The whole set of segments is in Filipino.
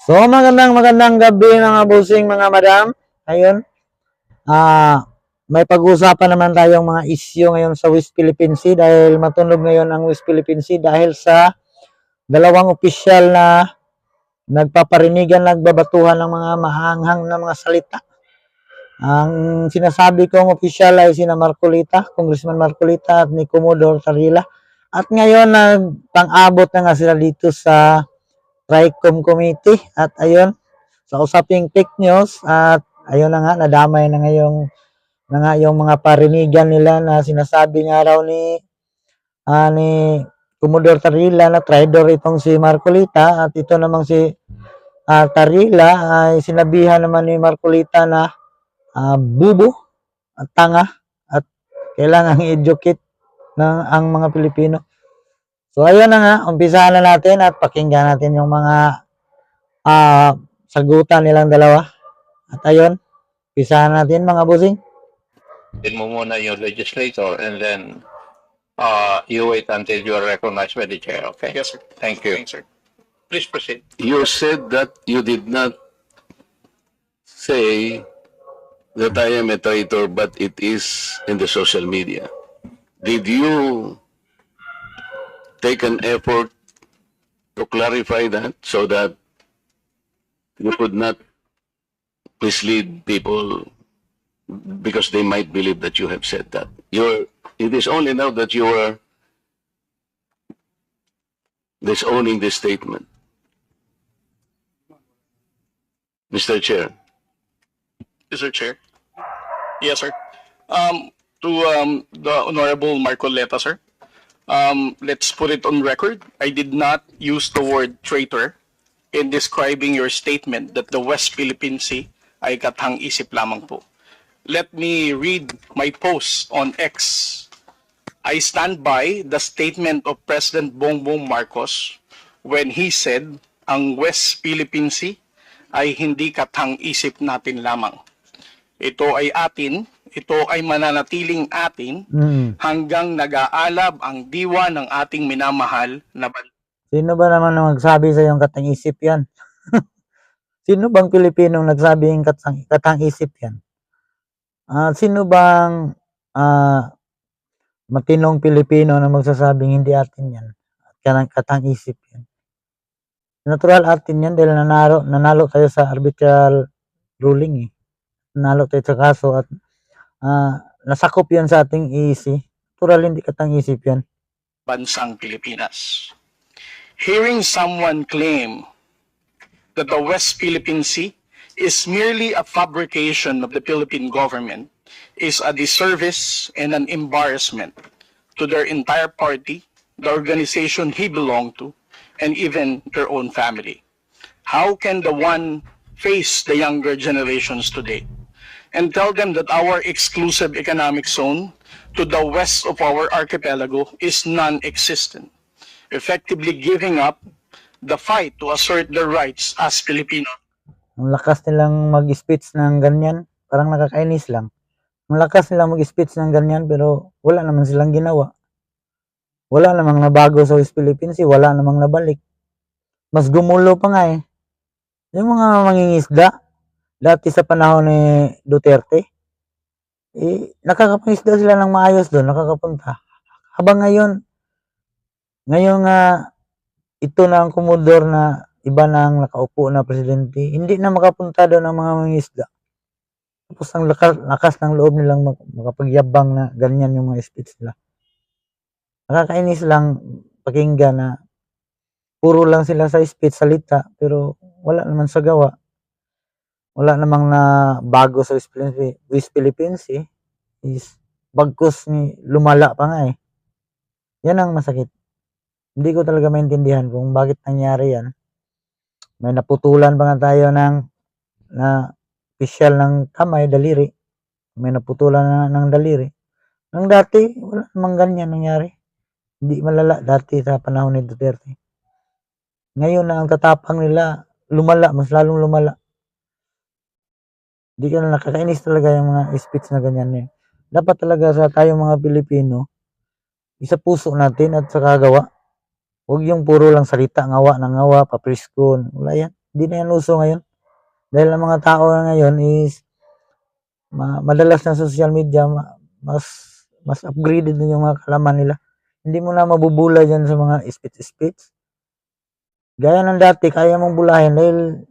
So, magandang gabi mga busing, mga madam. Ayun, may pag-uusapan naman tayong mga issue ngayon sa West Philippine Sea dahil matunog ngayon ang West Philippine Sea dahil sa dalawang opisyal na nagpaparinigan, nagbabatuhan ng mga mahanghang na mga salita. Ang sinasabi kong opisyal ay sina Marcolita, Congressman Marcolita at ni Commodore Tarila. At ngayon, nagpang-abot na nga sila dito sa TRICOM Committee at ayun, sa usaping fake news at ayun na nga, nadamay na nga yung mga parinigan nila na sinasabi nga raw ni Commodore Tarila na traidor itong si Marcolita at ito namang si Tarila ay sinabihan naman ni Marcolita na bubo at tanga at kailangan i-educate ang mga Pilipino. So ayun na nga, umpisahan na natin at pakinggan natin yung mga sagutan nilang dalawa. At ayun, umpisahan natin mga busing. Din mo muna yung legislator and then you wait until you are recognized by the chair, okay? Yes, sir. Thank you. Thanks, sir. Please proceed. You said that you did not say that I am a traitor, but it is in the social media. Did you take an effort to clarify that so that you could not mislead people because they might believe that you have said that? It is only now that you are disowning this statement. Mr. Chair. Mr. Chair. Yes, sir. To the Honorable Marcoleta, sir. Let's put it on record. I did not use the word traitor in describing your statement that the West Philippine Sea ay kathang-isip lamang po. Let me read my post on X. I stand by the statement of President Bongbong Marcos when he said ang West Philippine Sea ay hindi kathang-isip natin lamang. Ito ay atin, ito ay mananatiling atin hanggang nag-aalab ang diwa ng ating minamahal na bansa. Sino ba naman ang nagsabi sa yung katang-isip yan? Sino bang Pilipinong nagsabi yung katang-isip yan? Sino bang matinong Pilipino na magsasabing hindi atin yan? Katang-isip yan. Natural atin yan dahil nanalo tayo sa arbitral ruling eh. Nanalo tayo sa kaso at nasakop yan sa ating EC. Natural hindi katang-isip yan. Bansang Pilipinas. Hearing someone claim that the West Philippine Sea is merely a fabrication of the Philippine government is a disservice and an embarrassment to their entire party, the organization he belonged to, and even their own family. How can the one face the younger generations today and tell them that our exclusive economic zone to the west of our archipelago is non-existent, effectively giving up the fight to assert their rights as Filipino? Ang lakas nilang mag-speech ng ganyan, parang nakakainis lang. Ang lakas nilang mag-speech ng ganyan pero wala naman silang ginawa. Wala namang nabago sa West Philippine Sea, wala namang nabalik. Mas gumulo pa nga eh. Yung mga mangingisda, dati sa panahon ni Duterte, nakakapangisda sila ng maayos doon, nakakapunta. Habang ngayon ito na ang komodor na iba na ang nakaupo na presidente, hindi na makapunta doon ang mga mangingisda. Tapos ang lakas ng loob nilang makapagyabang na ganyan yung mga speech nila. Nakakainis lang pakinggan na puro lang sila sa speech, salita, pero wala naman sa gawa. Wala namang na bago sa West Philippine Sea is bagkus ni lumala pa nga eh. Yan ang masakit. Hindi ko talaga maintindihan kung bakit nangyari yan. May naputulan pa nga tayo na opisyal ng kamay, daliri. May naputulan ng daliri. Nang dati, wala namang ganyan nangyari. Hindi malala dati sa panahon ni Duterte. Ngayon na ang tatapang nila, lumala, mas lalong lumala. Hindi ka na nakakainis talaga yung mga speech na ganyan eh. Dapat talaga sa tayong mga Pilipino, isa puso natin at sa kagawa. Huwag yung puro lang salita, ngawa, papriskon. Wala yan. Hindi na yan uso ngayon. Dahil ang mga tao ngayon is madalas na social media, mas upgraded na yung mga kalaman nila. Hindi mo na mabubula dyan sa mga speech. Gaya ng dati, kaya mong bulahin dahil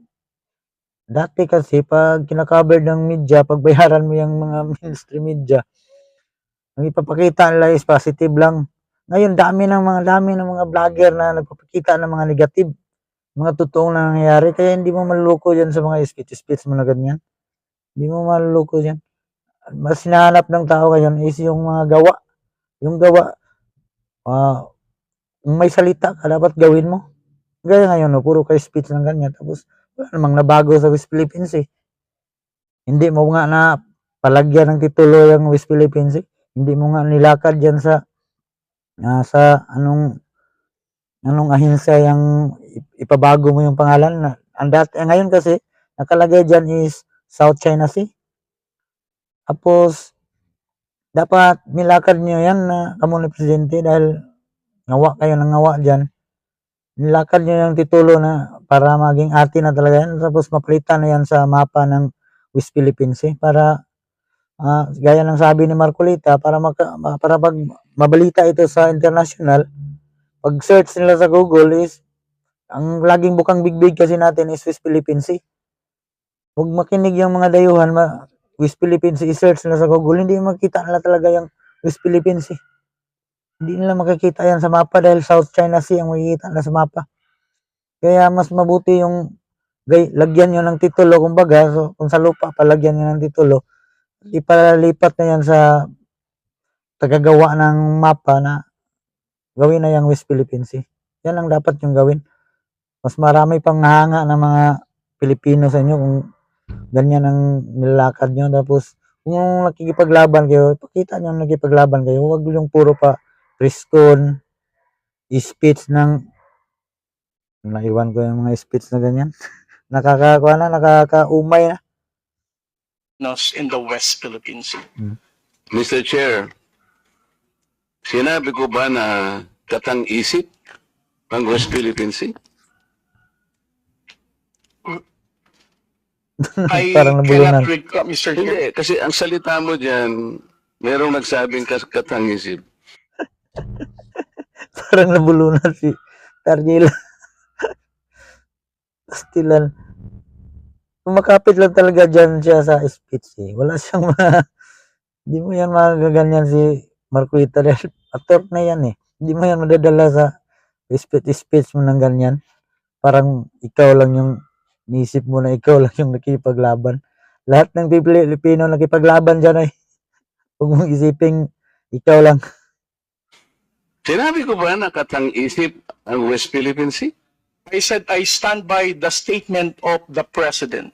dati kasi pag kinakover ng media, pag bayaran mo yung mga mainstream media, ang ipapakita nila is positive lang. Ngayon, dami ng mga vlogger na nagpapakita ng mga negative, mga totoong nangyayari. Kaya hindi mo maluloko dyan sa mga speech mo na ganyan. Hindi mo maluloko dyan. Mas hinahanap ng tao ngayon is yung mga gawa. Yung gawa, kung may salita ka, dapat gawin mo. Gaya ngayon, no, puro kayo speech ng ganyan. Tapos, wala namang nabago sa West Philippines eh. Hindi mo nga na palagyan ng titulo yung West Philippines eh. Hindi mo nga nilakad dyan sa anong ahensya yung ipabago mo yung pangalan. Ngayon kasi, nakalagay dyan is South China Sea. Tapos, dapat nilakad nyo yan na kamo ni Presidente dahil ngawa kayo ng ngawa dyan. Nilakad nyo yung titulo na para maging arte na talaga yan. Tapos mapalitan na yan sa mapa ng West Philippines Sea para gaya ng sabi ni Marcolita, para pag mabalita ito sa international, pag search nila sa Google is ang laging bukang bigbig kasi natin is West Philippines Sea. Huwag makinig yung mga dayuhan, West Philippines Sea, i-search nila sa Google, hindi makita nila talaga yung West Philippines Sea. Hindi nila makikita yan sa mapa dahil South China Sea ang makikita nila sa mapa. Kaya mas mabuti yung lagyan nyo ng titulo, kumbaga, so, kung sa lupa, palagyan nyo ng titulo, ipalipat na yan sa tagagawa ng mapa na gawin na yung West Philippines Sea. Yan ang dapat yung gawin. Mas marami pang nahanga ng mga Pilipino sa inyo kung ganyan ang nilakad nyo. Tapos, kung nakikipaglaban kayo, ipakita nyo nakikipaglaban kayo. Huwag yung puro pa preskon, speech ng naiwan ko yung mga speech na ganyan. Nakakaumay na. In the West Philippines Sea. Mr. Chair, sinabi ko ba na katang-isip ang West Philippine Sea? I Parang nabulunan. cannot recall, Mr. Chair. Hindi, kasi ang salita mo dyan, merong nagsabing katang-isip. Parang nabulunan si Tarjila. Pastilan. Kumakapit lang talaga dyan siya sa speech eh. Wala siyang hindi mo yan magaganyan si Marcolita dahil actor na yan eh. Hindi mo yan madadala sa speech mo ng ganyan. Parang ikaw lang yung niisip mo na ikaw lang yung nakipaglaban. Lahat ng Pilipino nakipaglaban dyan eh. Huwag mong isiping ikaw lang. Sinabi ko ba na katang-isip ang West Philippine Sea? I said I stand by the statement of the President.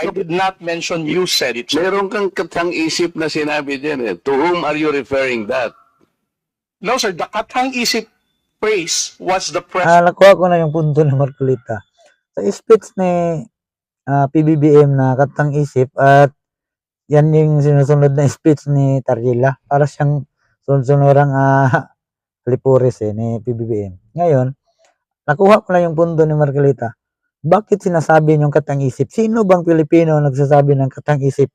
I did not mention you said it, sir. Meron kang katang-isip na sinabi dyan eh. To whom are you referring that? No, sir. The katang-isip phrase was the President. Nakuha ko na yung punto ni Marcolita. Sa speech ni PBBM na katang isip at yan yung sinusunod na speech ni Tarjila. Para siyang sunod-sunurang Lipuris ni PBBM. Ngayon, nakuha ko na yung punto ni Marcolita. Bakit sinasabi niyong katang-isip? Sino bang Pilipino nagsasabi ng katang-isip?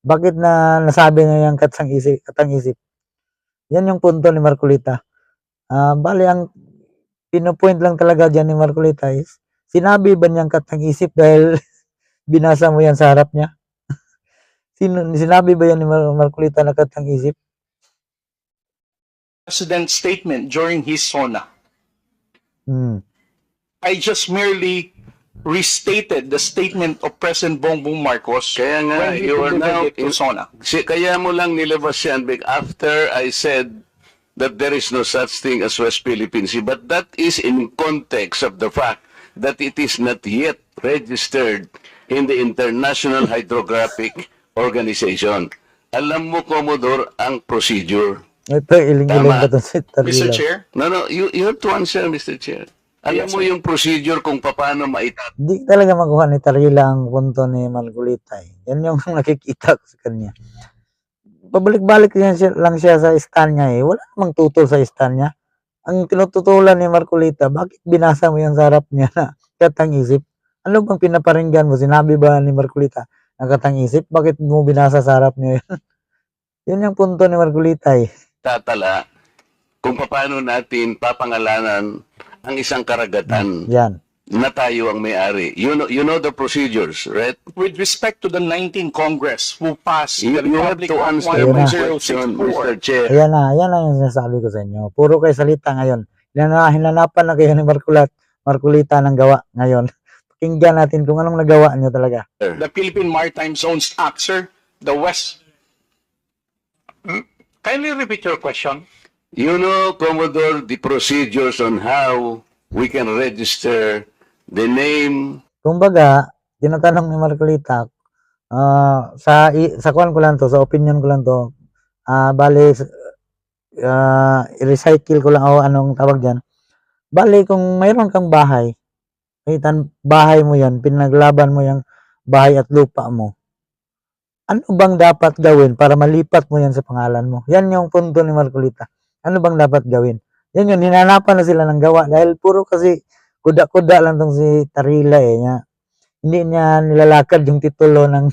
Bakit na nasabi niya yung katang-isip? Yan yung punto ni Marcolita. Bali, ang pinopoint lang talaga dyan ni Marcolita is, sinabi ba niyang katang-isip dahil binasa mo yan sa harap niya? Sinabi ba yan ni Marcolita na katang-isip? President's statement during his SONA. I just merely restated the statement of President Bongbong Marcos Kaya nga, when he you are now delivered it to SONA. Kaya mo lang nilabas yan after I said that there is no such thing as West Philippine Sea. But that is in context of the fact that it is not yet registered in the International Hydrographic Organization. Alam mo, Commodore, ang procedure. Ito, iling-iling Tama. ba ito si Tarjila? Mr. Chair, No, you have to answer, Mr. Chair. Alam Yes, mo sir. yung procedure kung paano maitat. Hindi talaga makuha ni Tarjila ang punto ni Marcolita. Yan yung nakikita ko sa kanya. Pabalik-balik lang siya sa stand niya eh. Wala namang tutol sa stand niya. Ang tinututulan ni Marcolita, bakit binasa mo yan sa harap niya na katang-isip? Ano bang pinaparinggan mo? Sinabi ba ni Marcolita, nakatang-isip? Bakit mo binasa sa harap niyo yun? Yun yung punto ni Marcolita eh. tatala kung paano natin papangalanan ang isang karagatan Yan. na tayo ang may-ari. You know the procedures, right? With respect to the 19th Congress who passed the You have Republic to Act answer my question, 1064. Mr. Chair. Yan na yung sinasabi ko sa inyo. Puro kayo salita ngayon. Hinanapan na kayo ni Marcolita ng gawa ngayon. Pakinggan natin kung anong nagawa niyo talaga. The Philippine Maritime Zones Act, sir, the West. Kindly repeat your question. You know, Commodore, the procedures on how we can register the name. Kumbaga, tinatanong ni Marcolita, sa kuan ko lang to, sa opinion ko lang to, bale, i-recycle ko lang, o anong tawag dyan. Bale, kung mayroon kang bahay, bahay mo yan, pinaglaban mo yung bahay at lupa mo, ano bang dapat gawin para malipat mo yan sa pangalan mo? Yan yung punto ni Marcolita. Ano bang dapat gawin? Yan yun, hinanapan na sila ng gawa dahil puro kasi kuda-kuda lang tong si Tarila eh. Hindi niya nilalakad yung titulo ng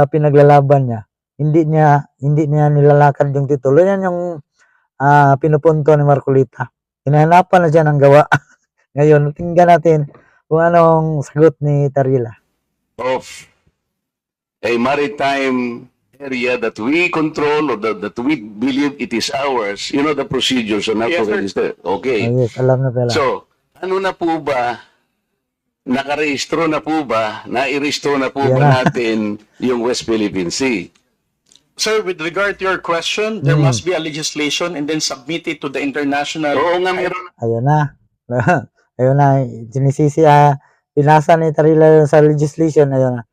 pinaglalaban niya. Hindi niya nilalakad yung titulo. Yan yung pinupunto ni Marcolita. Hinanapan na siya ng gawa. Ngayon, tingnan natin kung anong sagot ni Tarila. Of a maritime area that we control or that we believe it is ours, you know the procedures on how Yes, to sir. register. Okay. Yes, alam na pala. So, ano na po ba, nakarehistro na po ba, nairehistro na po Yan ba na. natin yung West Philippine Sea? Sir, with regard to your question, there must be a legislation and then submit it to the international. Oo nga, meron. Ayun na. Ayun na. Sinisisi, pinasa ni Tarila sa legislation. Ayun na.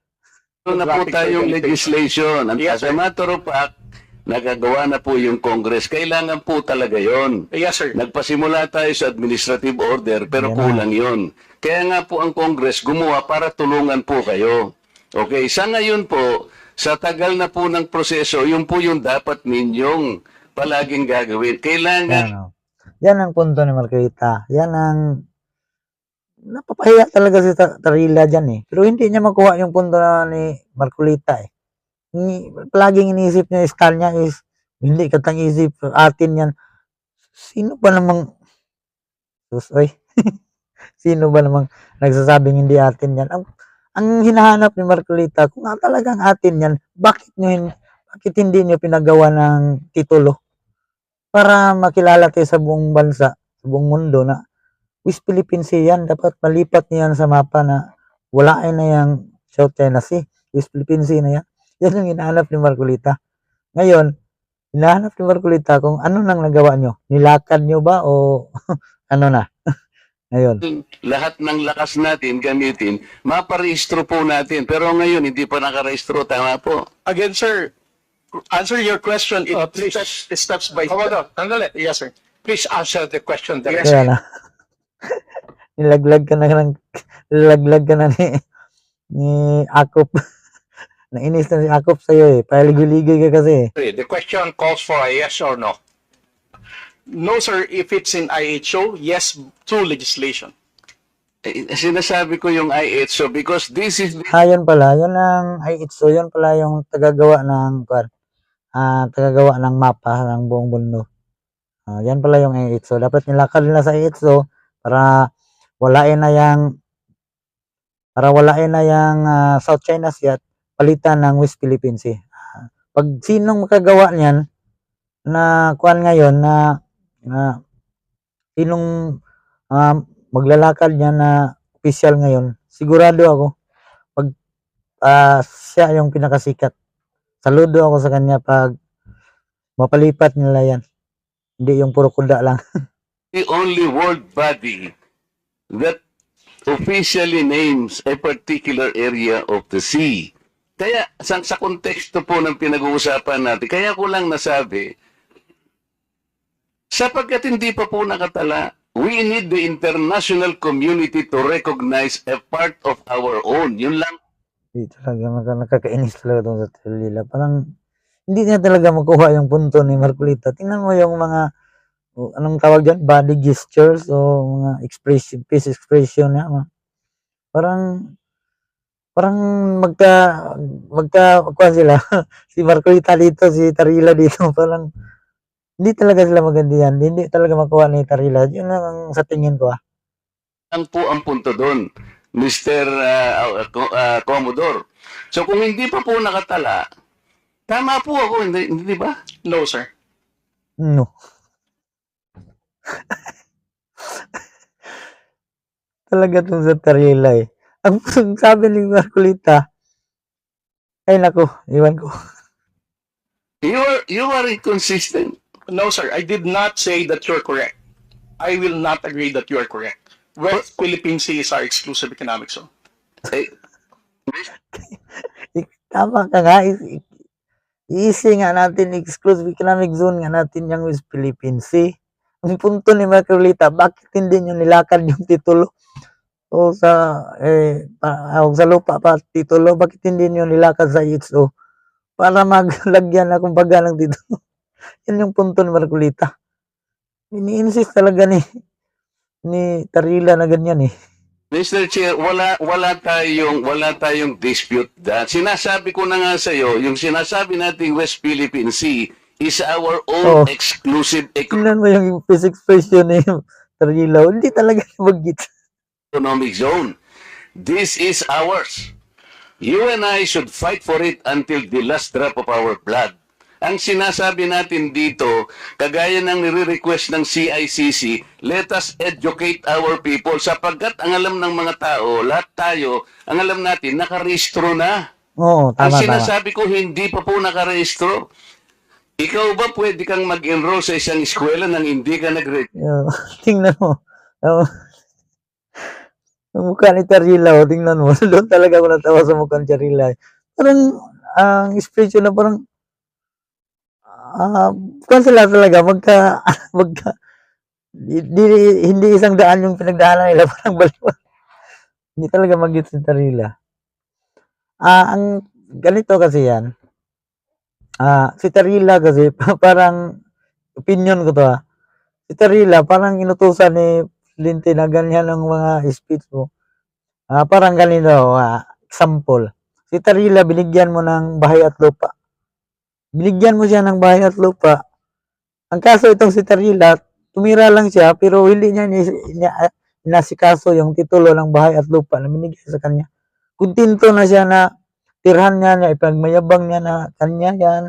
Meron na po tayong legislation. And Yes, as a matter of fact, nagagawa na po yung Congress. Kailangan po talaga yon. Yes, sir. Nagpasimula tayo sa administrative order pero Yan na. kulang yon. Kaya nga po ang Congress gumawa para tulungan po kayo. Okay, sa ngayon po, sa tagal na po ng proseso, yun po yung dapat ninyong palaging gagawin. Kailangan Yan, yan ang punto ni Marcolita. Yan ang napapahiya talaga si Tarila dyan eh. Pero hindi niya makuha yung punto na ni Marcolita eh. Palaging iniisip niya, style niya is hindi katang isip atin yan. Sino ba namang oy. Sino ba namang nagsasabing hindi atin yan? Ang hinahanap ni Marcolita, kung nga talagang atin yan, bakit hindi niyo pinagawa ng titulo? Para makilala tayo sa buong bansa, sa buong mundo na West Philippine Sea yan. Dapat malipat niyan sa mapa na wala na yung South China Sea. West Philippine Sea na yan. Yan yung hinahanap ni Marcolita. Ngayon, hinahanap ni Marcolita kung ano nang nagawa nyo. Nilakad nyo ba o ano na? Ngayon. lahat ng lakas natin gamitin, maparehistro po natin. Pero ngayon, hindi pa nakarehistro. Tama po. Again, sir, answer your question. Please. Steps by Commodore, step. sandali. Yes, sir. Please answer the question directly. Kaya na. Nilaglag ka na ni Akop. Nainis na si Akop sa'yo eh. Paligoy-ligoy ka kasi eh. The question calls for a yes or no. No, sir. If it's in IHO, yes, through legislation. Sinasabi ko yung IHO because this is Yan pala. Yan ang IHO. Yan pala yung tagagawa ng mapa ng buong mundo. Yan pala yung IHO. Dapat nilakad nila sa IHO para walain na yung South China Sea at palitan ng West Philippine Sea. Pag sinong makagawa niyan na kuan ngayon na sinong maglalakad niya na official ngayon, sigurado ako pag siya yung pinakasikat. Saludo ako sa kanya pag mapalipat nila yan. Hindi yung puro kuda lang. the only world body that officially names a particular area of the sea. Kaya sa konteksto po ng pinag-uusapan natin, kaya ko lang nasabi, sapagkat hindi pa po nakatala, we need the international community to recognize a part of our own. Yun lang. Hindi talaga nakakainis talaga itong sa Tarila. Parang hindi niya talaga makuha yung punto ni Marcolita. Tingnan mo yung mga anong tawag dyan? Body gestures o mga expression, face expression niya. Parang parang kuwan sila, si Marcolita dito, si Tarila dito, parang hindi talaga sila maganda yan, hindi talaga makuha ni Tarila. Yun lang ang sa tingin ko, Ang po ang punto doon, Mr. Commodore. So kung hindi pa po nakatala, tama po ako, hindi ba? No, sir. No. Talaga 'tong sa Tarila, eh. Ang sabi ni Marcolita, ay naku, ewan ko. You are inconsistent. No, sir. I did not say that you're correct. I will not agree that you are correct. West Philippine Sea is our exclusive economic zone. Eh, Tama ka nga, i-issue nga natin, exclusive economic zone nga natin yung West Philippine Sea. Ang punto ni Marcolita, bakit hindi nyo nilakad yung titulo? O sa, sa lupa pa titulo, bakit hindi nyo nilakad sa HO? Para maglagyan na kumbaga ng titulo. Yan yung punto ni Marcolita. Ini-insist talaga ni Tarila na ganyan, eh. Mr. Chair, wala tayong dispute that. Sinasabi ko na nga sa iyo, yung sinasabi nating West Philippine Sea is our own Oh. exclusive Tingnan mo yung physics expression ni Tarila, hindi talaga mag-gets. economic zone. This is ours. You and I should fight for it until the last drop of our blood. Ang sinasabi natin dito, kagaya ng nire-request ng CICC, let us educate our people sapagkat ang alam ng mga tao, lahat tayo, ang alam natin, nakarehistro na. Oo, Ang tama. sinasabi ko, hindi pa po nakarehistro. Ikaw ba pwede kang mag-enroll sa isang eskwela nang hindi ka nag-register? Tingnan mo. Ang mukha ni Tarila, tingnan mo. Doon talaga ako natawa sa mukha ni Tarila. Parang, ang expression na parang, kung sila talaga, hindi isang daan yung pinagdaanan nila, parang baliwan. Hindi talaga mag-gets si Tarila. Ang ganito kasi yan, si Tarila kasi, parang, opinion ko to, si Tarila, parang inutusan ni Linte na ganyan ang mga speech mo. Parang ganito, example. Si Tarila, binigyan mo ng bahay at lupa. Binigyan mo siya ng bahay at lupa. Ang kaso itong si Tarila, tumira lang siya, pero hindi niya inasikaso yung titulo ng bahay at lupa na binigay sa kanya. Kuntinto na siya na tirhan niya, ipagmayabang niya na kanya yan.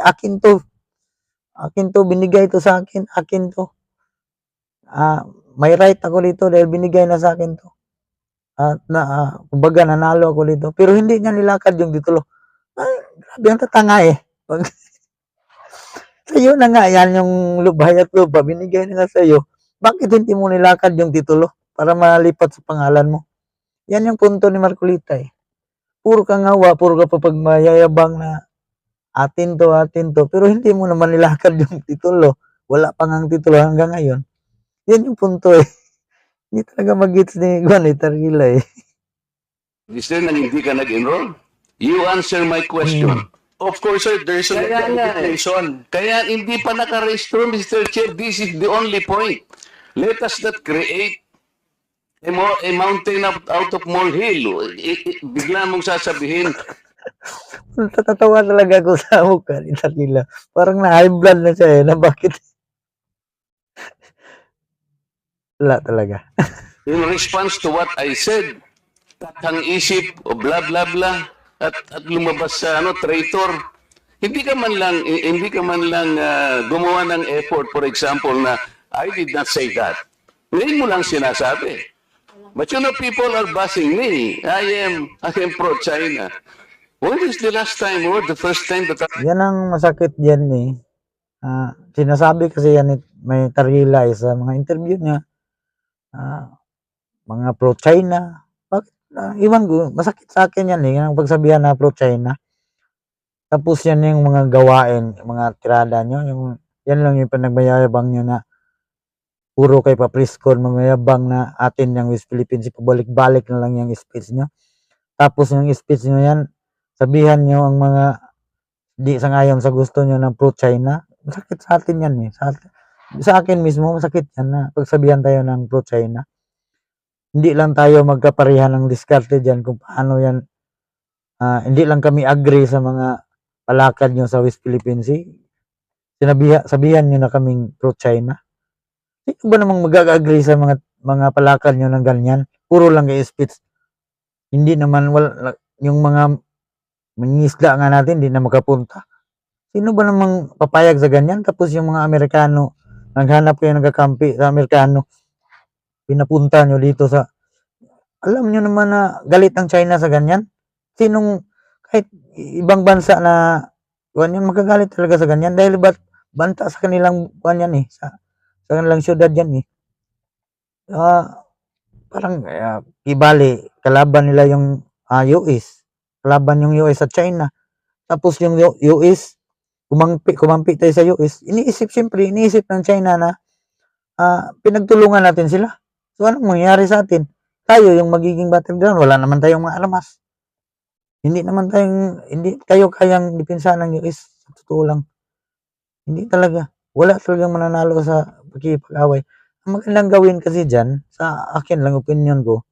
Akin to. Akin to, binigay to sa akin. Akin to. May right ako dito dahil binigay na sa akin to. At kumbaga nanalo ako dito. Pero hindi niya nilakad yung titulo. Grabe ang tatanga, eh. Sa'yo na nga yan yung bahay at lupa, binigay na nga sa'yo. Bakit hindi mo nilakad yung titulo para malipat sa pangalan mo? Yan yung punto ni Marcolita, eh. Puro ka ngawa, puro ka papagmayayabang na atin to, pero hindi mo naman nilakad yung titulo. Wala pang ang titulo hanggang ngayon. Yan yung punto, eh. Hindi talaga mag-gets ni Tarila, eh. Register nang hindi ka nag-enroll? You answer my question. Of course, sir, there's a Kaya nga, legislation. Kaya hindi pa nakarehistro, Mr. Chair. This is the only point. Let us not create a mountain out of molehill. Bigla mong sasabihin, Natatawa talaga ako sa mukha ni Tarila. Parang na-high blood na siya, eh, na bakit? Wala talaga. in response to what I said, tathang isip o bla bla bla at lumabas sa traitor. Hindi ka man lang gumawa ng effort, for example, na I did not say that. Ngayon mo lang sinasabi. But you know, people are bashing me. I am pro-China. When is the last time or the first time that Yan ang masakit dyan, eh. Sinasabi kasi yan may Tarila, eh, sa mga interview niya. Mga pro-China. Bakit? Iwan ko, masakit sa akin yan, eh. Yung pagsabihan na pro-China. Tapos yan yung mga gawain, mga tirada nyo. Yan lang yung pinagmayabang nyo na puro kay Papriskon, magmayabang na atin yung West Philippines, pabalik-balik na lang yung speech nyo. Tapos yung speech nyo yan, sabihan nyo ang mga di sa ngayon sa gusto nyo ng pro-China. Masakit sa atin yan, eh. Sa akin mismo, masakit yan na pagsabihan tayo ng pro-China. hindi lang tayo magkaparehan ng diskarte diyan kung paano yan. Hindi lang kami agree sa mga palakad nyo sa West Philippine Sea. Sabihan nyo na kaming pro-China. Sino ba namang mag-agree sa mga palakad nyo ng ganyan? Puro lang kay speech. Hindi naman, yung mga mangingisda nga natin, hindi na makapunta. Sino ba namang papayag sa ganyan? Tapos yung mga Amerikano, naghanap kayo nagkakampi sa Amerikano, pinapunta nyo dito sa, alam nyo naman na galit ang China sa ganyan. Kahit ibang bansa na, yan, magagalit talaga sa ganyan. Dahil banta sa kanilang, yan sa kanilang syudad yan parang ibali, kalaban nila yung US. Kalaban yung US at China. Tapos yung US, kumampi tayo sa US, iniisip ng China na pinagtulungan natin sila. So anong mangyayari sa atin? Tayo yung magiging battleground, wala naman tayong mga armas. Hindi tayo kayang depensahan ng US, sa totoo lang. Hindi talaga. Wala talagang mananalo sa pagkikipag-away. Ang magandang gawin kasi dyan, sa akin lang, opinion ko,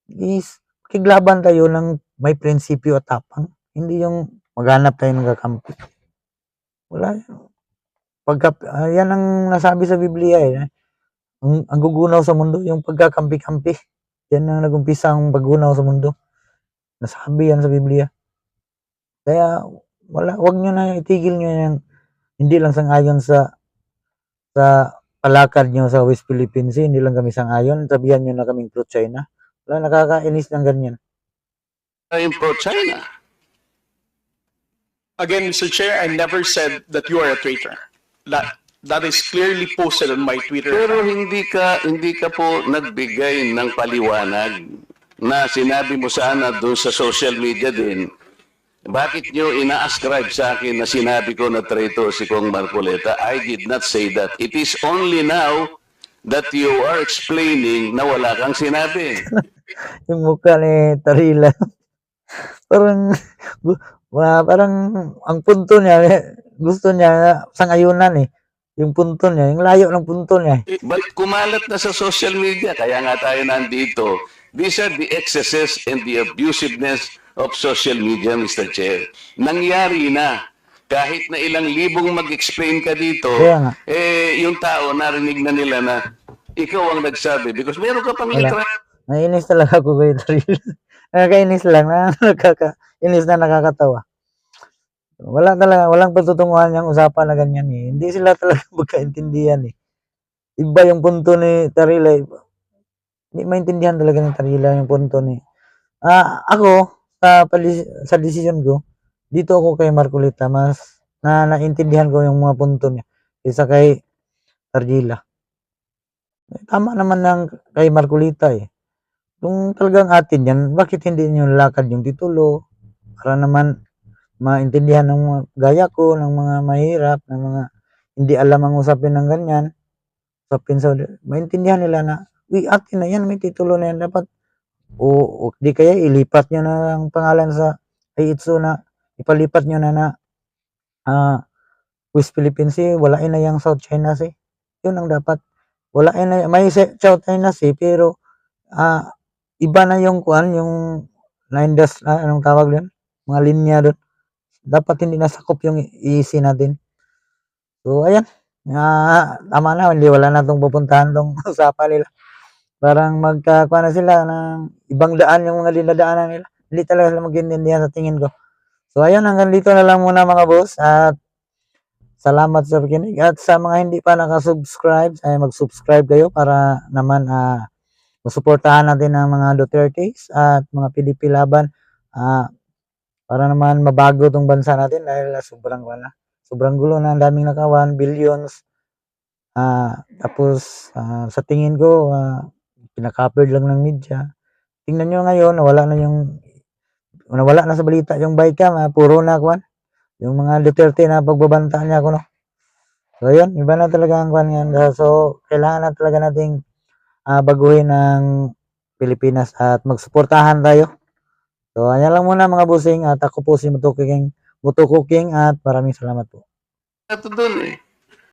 is kiglaban tayo ng may prinsipyo at tapang. Hindi yung maghanap tayo ng kakampi. Wala yan. Yan ang nasabi sa Biblia ang gugunaw sa mundo, yung pagkakampi-kampi. Yan ang nagumpisa ang paggunaw sa mundo. Nasabi yan sa Biblia. Kaya wag nyo na itigil nyo yan. Hindi lang sang-ayon sa palakad nyo sa West Philippine Sea, hindi lang kami sang-ayon. Sabihan nyo na kaming pro-China. Wala, nakakainis ng ganyan. I'm pro-China. Again, Mr. Chair, I never said that you are a traitor. That is clearly posted on my Twitter. Pero hindi ka po nagbigay ng paliwanag na sinabi mo sana doon sa social media din. Bakit nyo ina-ascribe sa akin na sinabi ko na traitor si Kong Marcoleta? I did not say that. It is only now that you are explaining na wala kang sinabi. Yung mukha ni Tarila. parang ang punto niya, gusto niya sang-ayunan yung punto niya, yung layo ng punto niya. But kumalat na sa social media, kaya nga tayo nandito. These are the excesses and the abusiveness of social media, Mr. Chair. Nangyari na. Kahit na ilang libong mag-explain ka dito, Kaya nga. yung tao narinig na nila na ikaw ang nagsabi because meron ka pang literal. Naiinis talaga ako kay Tarila. Nakakainis lang, nakakainis na nakakatawa. Wala talaga, walang patutunguhan yung usapan na ganyan Hindi sila talaga magkaintindihan Iba yung punto ni Tarila. Hindi maintindihan talaga ni Tarila yung punto ni. Ako, sa decision ko, dito ako kay Marcoleta, mas naintindihan ko yung mga punto niya. Isa kay Tarila. Tama naman ng kay Marcoleta Kung talagang atin yan, bakit hindi nyo lakad yung titulo? Para naman maintindihan ng mga gaya ko, ng mga mahirap, ng mga hindi alam ang usapin ng ganyan. Maintindihan nila na, atin na yan, may titulo na yan. Dapat, o di kaya ilipat nyo na ang pangalan sa IITSO na, ipalipat nyo na West Philippine Sea, walain na yung South China Sea. Yun ang dapat. Walain na, may South China Sea, pero, iba na yung yung anong tawag doon? Mga linya doon. Dapat hindi nasakop yung EEC natin. So, ayan. Tama na. Wala na itong pupuntahan itong usapan nila. Parang magkakuha na sila ng ibang daan yung mga dinadaanan nila. Hindi talaga sila mag-intindihan sa tingin ko. So, ayan. Hanggang dito na lang muna mga boss. At salamat sa pakinig. At sa mga hindi pa nakasubscribe, ay mag-subscribe kayo para naman masuportahan natin ang mga Dutertes at mga PDP laban. Para naman mabago tong bansa natin dahil sobrang gulo na, ang daming nakawan, billions. Tapos sa tingin ko pinaka-covered lang ng media. Tingnan nyo ngayon, nawala na sa balita yung Bicam, puro na yung mga Duterte na pagbabanta niya no. So yun, iba na talaga ang yan. So kailangan na talaga nating baguhin ng Pilipinas at magsuportahan tayo. So, ayan lang muna mga busing at ako po si Mutukuking at maraming salamat po. Ito doon